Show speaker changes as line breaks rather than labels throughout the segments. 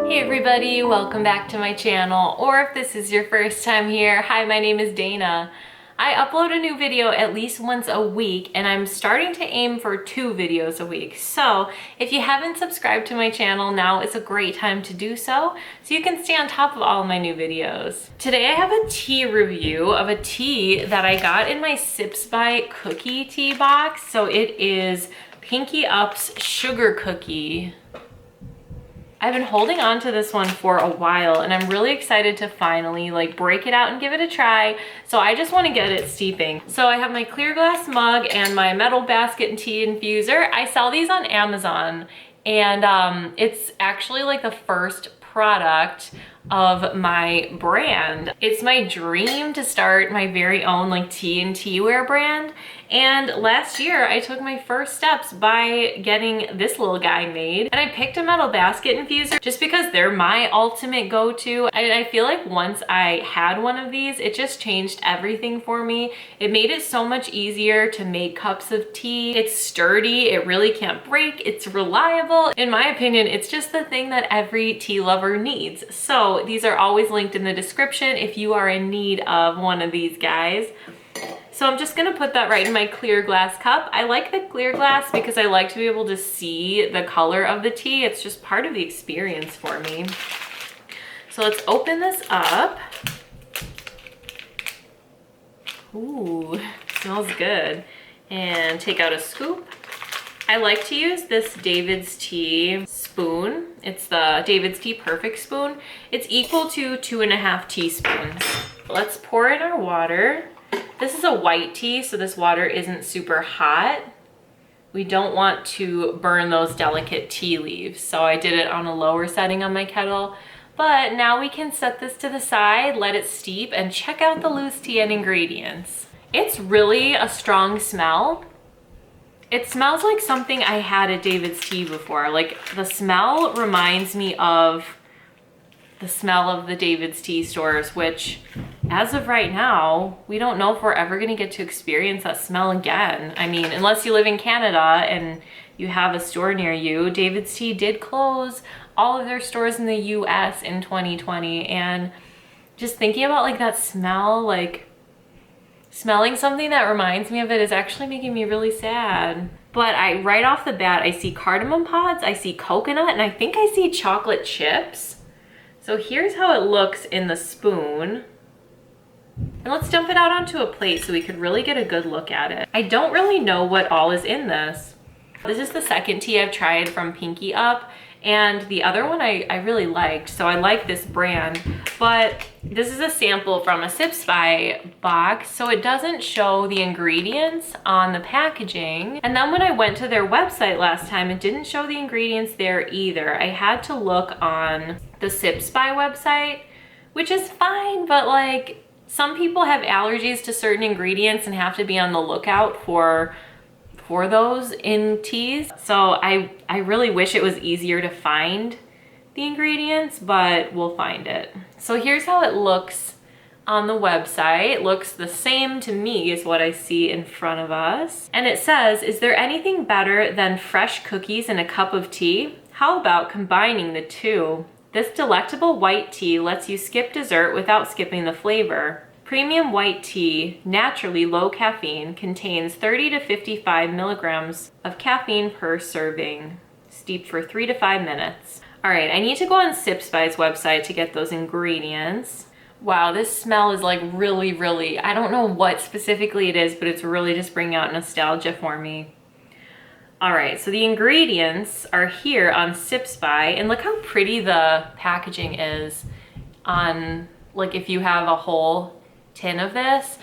Hey everybody, welcome back to my channel, or if this is your first time here, hi, my name is Dana. I upload a new video at least once a week, and I'm starting to aim for 2 videos a week. So if you haven't subscribed to my channel, now is a great time to do so you can stay on top of all of my new videos. Today I have a tea review of a tea that I got in my Sips by Cookie tea box. So it is Pinky Up's Sugar Cookie. I've been holding on to this one for a while, and I'm really excited to finally break it out and give it a try. So I just want to get it steeping. So I have my clear glass mug and my metal basket and tea infuser. I sell these on Amazon, and it's actually like the first product of my brand. It's my dream to start my very own tea and teaware brand. And last year I took my first steps by getting this little guy made, and I picked a metal basket infuser just because they're my ultimate go-to. I feel like once I had one of these, it just changed everything for me. It made it so much easier to make cups of tea. It's sturdy, it really can't break, it's reliable. In my opinion, it's just the thing that every tea lover needs. So these are always linked in the description if you are in need of one of these guys. So I'm just gonna put that right in my clear glass cup. I like the clear glass because I like to be able to see the color of the tea. It's just part of the experience for me. So let's open this up. Ooh, smells good. And take out a scoop. I like to use this David's Tea spoon. It's the David's Tea Perfect spoon. It's equal to 2.5 teaspoons. Let's pour in our water. This is a white tea, so this water isn't super hot. We don't want to burn those delicate tea leaves, so I did it on a lower setting on my kettle. But now we can set this to the side, let it steep, and check out the loose tea and ingredients. It's really a strong smell. It smells like something I had at David's Tea before. The smell reminds me of the smell of the David's Tea stores, which as of right now, we don't know if we're ever gonna get to experience that smell again. I mean, unless you live in Canada and you have a store near you. David's Tea did close all of their stores in the US in 2020, and just thinking about that smell, smelling something that reminds me of it is actually making me really sad. But right off the bat, I see cardamom pods, I see coconut, and I think I see chocolate chips. So here's how it looks in the spoon. And let's dump it out onto a plate so we could really get a good look at it. I don't really know what all is in this. This is the second tea I've tried from Pinky Up, and the other one I really liked, so I like this brand. But this is a sample from a Sips by box, so it doesn't show the ingredients on the packaging. And then when I went to their website last time, it didn't show the ingredients there either. I had to look on the Sips by website, which is fine, but some people have allergies to certain ingredients and have to be on the lookout for those in teas. So I really wish it was easier to find the ingredients, but we'll find it. So here's how it looks on the website. It looks the same to me as what I see in front of us. And it says, is there anything better than fresh cookies in a cup of tea? How about combining the two? This delectable white tea lets you skip dessert without skipping the flavor. Premium white tea, naturally low caffeine, contains 30 to 55 milligrams of caffeine per serving. Steep for 3 to 5 minutes. All right, I need to go on Sips By's website to get those ingredients. Wow, this smell is really, I don't know what specifically it is, but it's really just bringing out nostalgia for me. All right, so the ingredients are here on Sips By, and look how pretty the packaging is on, if you have a whole tin of this.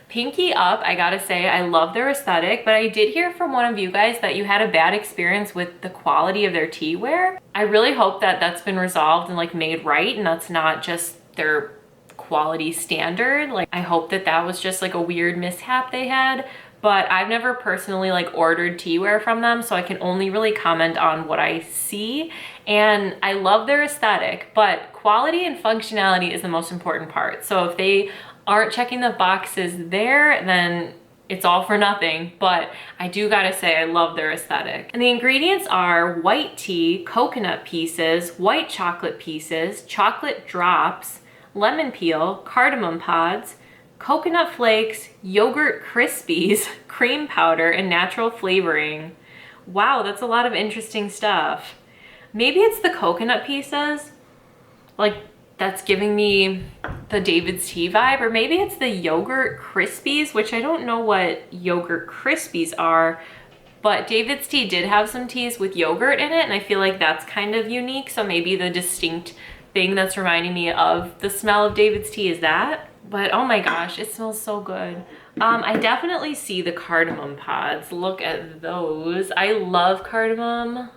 Pinky Up, I gotta say, I love their aesthetic, but I did hear from one of you guys that you had a bad experience with the quality of their teaware. I really hope that that's been resolved and made right, and that's not just their quality standard. I hope that that was just a weird mishap they had. But I've never personally ordered teaware from them, so I can only really comment on what I see. And I love their aesthetic, but quality and functionality is the most important part. So if they aren't checking the boxes there, then it's all for nothing, but I do gotta say I love their aesthetic. And the ingredients are white tea, coconut pieces, white chocolate pieces, chocolate drops, lemon peel, cardamom pods, coconut flakes, yogurt crispies, cream powder, and natural flavoring. Wow, that's a lot of interesting stuff. Maybe it's the coconut pieces, like that's giving me the David's Tea vibe, or maybe it's the yogurt crispies, which I don't know what yogurt crispies are, but David's Tea did have some teas with yogurt in it, and I feel like that's kind of unique, so maybe the distinct thing that's reminding me of the smell of David's Tea is that. But oh my gosh, it smells so good. I definitely see the cardamom pods. Look at those. I love cardamom.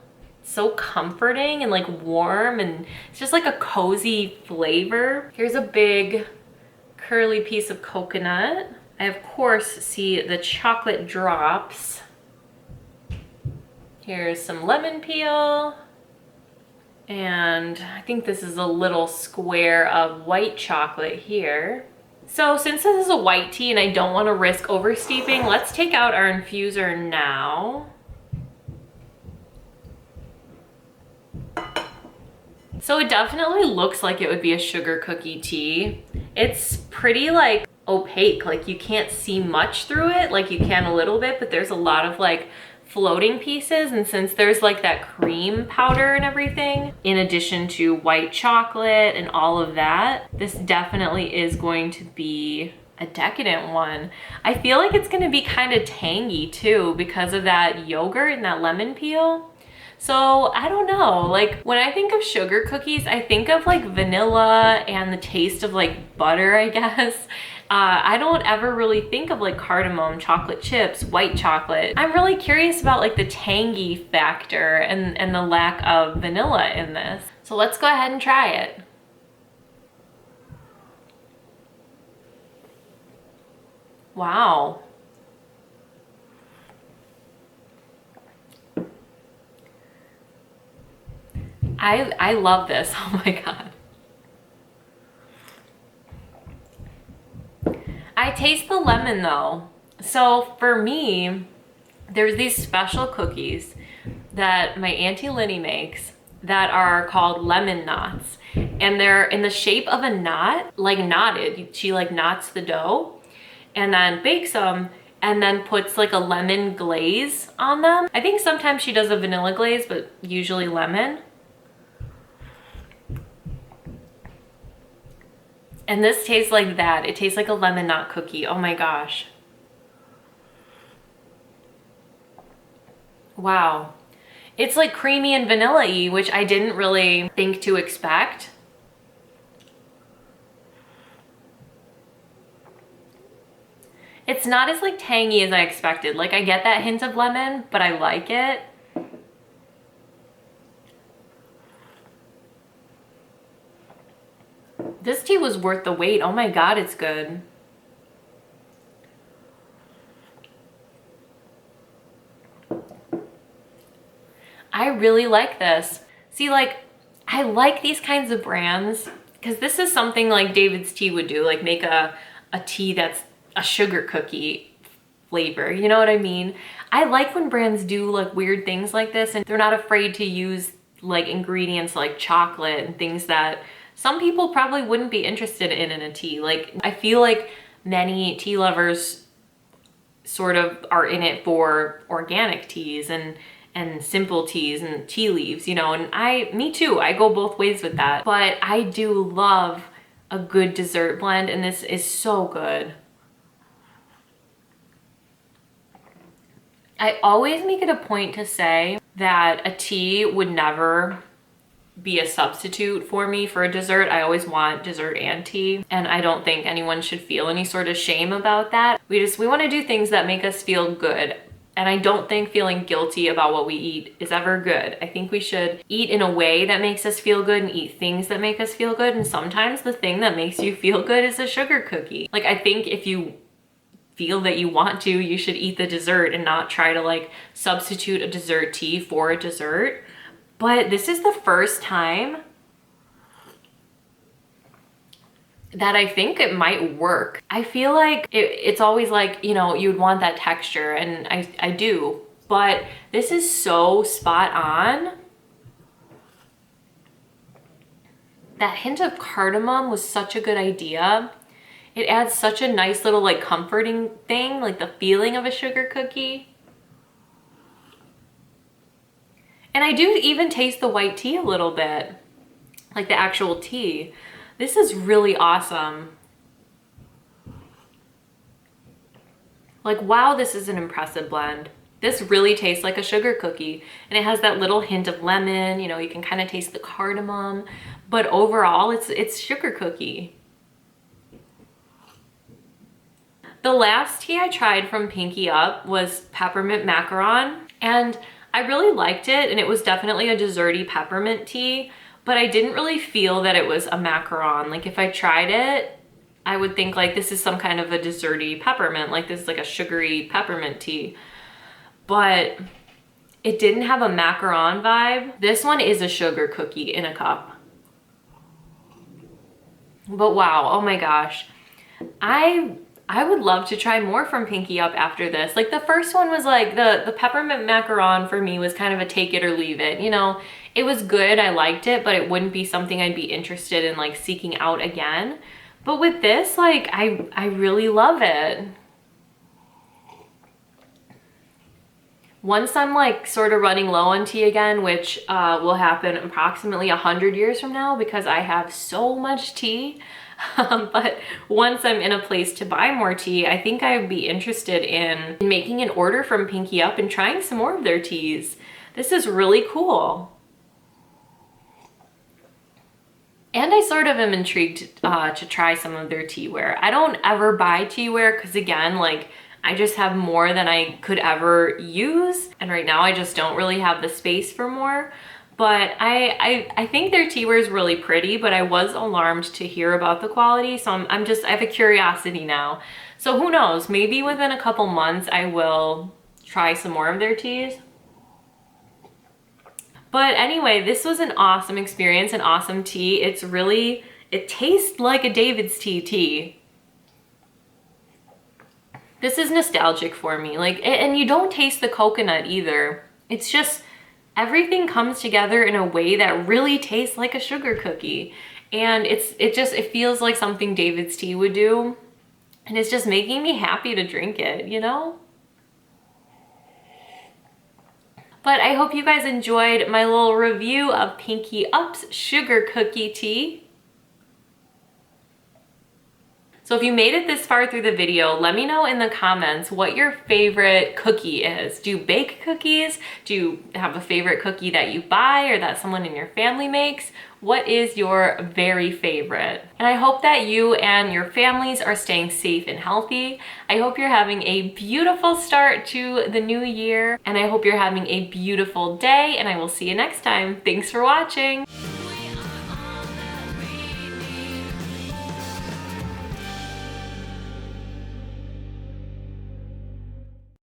So comforting and like warm, and it's just like a cozy flavor. Here's a big curly piece of coconut. I of course see the chocolate drops. Here's some lemon peel. And I think this is a little square of white chocolate here. So since this is a white tea and I don't want to risk over steeping, let's take out our infuser now. So it definitely looks like it would be a sugar cookie tea. It's pretty like opaque, like you can't see much through it, like you can a little bit, but there's a lot of like floating pieces, and since there's like that cream powder and everything, in addition to white chocolate and all of that, this definitely is going to be a decadent one. I feel like it's gonna be kind of tangy too because of that yogurt and that lemon peel. So I don't know, like when I think of sugar cookies, I think of like vanilla and the taste of like butter, I guess. I don't ever really think of like cardamom, chocolate chips, white chocolate. I'm really curious about like the tangy factor and the lack of vanilla in this. So let's go ahead and try it. Wow. I love this. Oh my God. I taste the lemon though. So for me, there's these special cookies that my Auntie Linny makes that are called lemon knots. And they're in the shape of a knot, like knotted. She like knots the dough and then bakes them and then puts like a lemon glaze on them. I think sometimes she does a vanilla glaze, but usually lemon. And this tastes like that. It tastes like a lemon knot cookie. Oh my gosh. Wow. It's like creamy and vanilla-y, which I didn't really think to expect. It's not as like tangy as I expected. Like I get that hint of lemon, but I like it. This tea was worth the wait. Oh my God, it's good. I really like this. See, like, I like these kinds of brands because this is something like David's Tea would do, like make a tea that's a sugar cookie flavor. You know what I mean? I like when brands do like weird things like this and they're not afraid to use like ingredients like chocolate and things that some people probably wouldn't be interested in a tea. Like, I feel like many tea lovers sort of are in it for organic teas and simple teas and tea leaves, you know, and me too, I go both ways with that. But I do love a good dessert blend, and this is so good. I always make it a point to say that a tea would never be a substitute for me for a dessert. I always want dessert and tea, and I don't think anyone should feel any sort of shame about that. We want to do things that make us feel good, and I don't think feeling guilty about what we eat is ever good. I think we should eat in a way that makes us feel good and eat things that make us feel good, and sometimes the thing that makes you feel good is a sugar cookie. Like, I think if you feel that you want to, you should eat the dessert and not try to like substitute a dessert tea for a dessert. But this is the first time that I think it might work. I feel like it's always like, you know, you'd want that texture, and I do, but this is so spot on. That hint of cardamom was such a good idea. It adds such a nice little like comforting thing, like the feeling of a sugar cookie. And I do even taste the white tea a little bit, like the actual tea. This is really awesome. Like, wow, this is an impressive blend. This really tastes like a sugar cookie, and it has that little hint of lemon, you know, you can kind of taste the cardamom, but overall it's sugar cookie. The last tea I tried from Pinky Up was peppermint macaron, and I really liked it, and it was definitely a desserty peppermint tea, but I didn't really feel that it was a macaron. Like if I tried it, I would think like this is some kind of a desserty peppermint, like this is like a sugary peppermint tea, but it didn't have a macaron vibe. This one is a sugar cookie in a cup. But wow, oh my gosh. I would love to try more from Pinky Up after this. Like the first one was like, the peppermint macaron for me was kind of a take it or leave it. You know, it was good, I liked it, but it wouldn't be something I'd be interested in like seeking out again. But with this, like, I really love it. Once I'm like sort of running low on tea again, which will happen approximately 100 years from now because I have so much tea, but once I'm in a place to buy more tea, I think I would be interested in making an order from Pinky Up and trying some more of their teas. This is really cool. And I sort of am intrigued to try some of their teaware. I don't ever buy teaware because again, like I just have more than I could ever use. And right now I just don't really have the space for more. But I think their teaware is really pretty, but I was alarmed to hear about the quality. So I have a curiosity now. So who knows, maybe within a couple months I will try some more of their teas. But anyway, this was an awesome experience, an awesome tea. It tastes like a David's tea. This is nostalgic for me. Like, and you don't taste the coconut either. It's just, everything comes together in a way that really tastes like a sugar cookie. And it feels like something David's tea would do. And it's just making me happy to drink it, you know? But I hope you guys enjoyed my little review of Pinky Up's sugar cookie tea. So if you made it this far through the video, let me know in the comments what your favorite cookie is. Do you bake cookies? Do you have a favorite cookie that you buy or that someone in your family makes? What is your very favorite? And I hope that you and your families are staying safe and healthy. I hope you're having a beautiful start to the new year, and I hope you're having a beautiful day, and I will see you next time. Thanks for watching.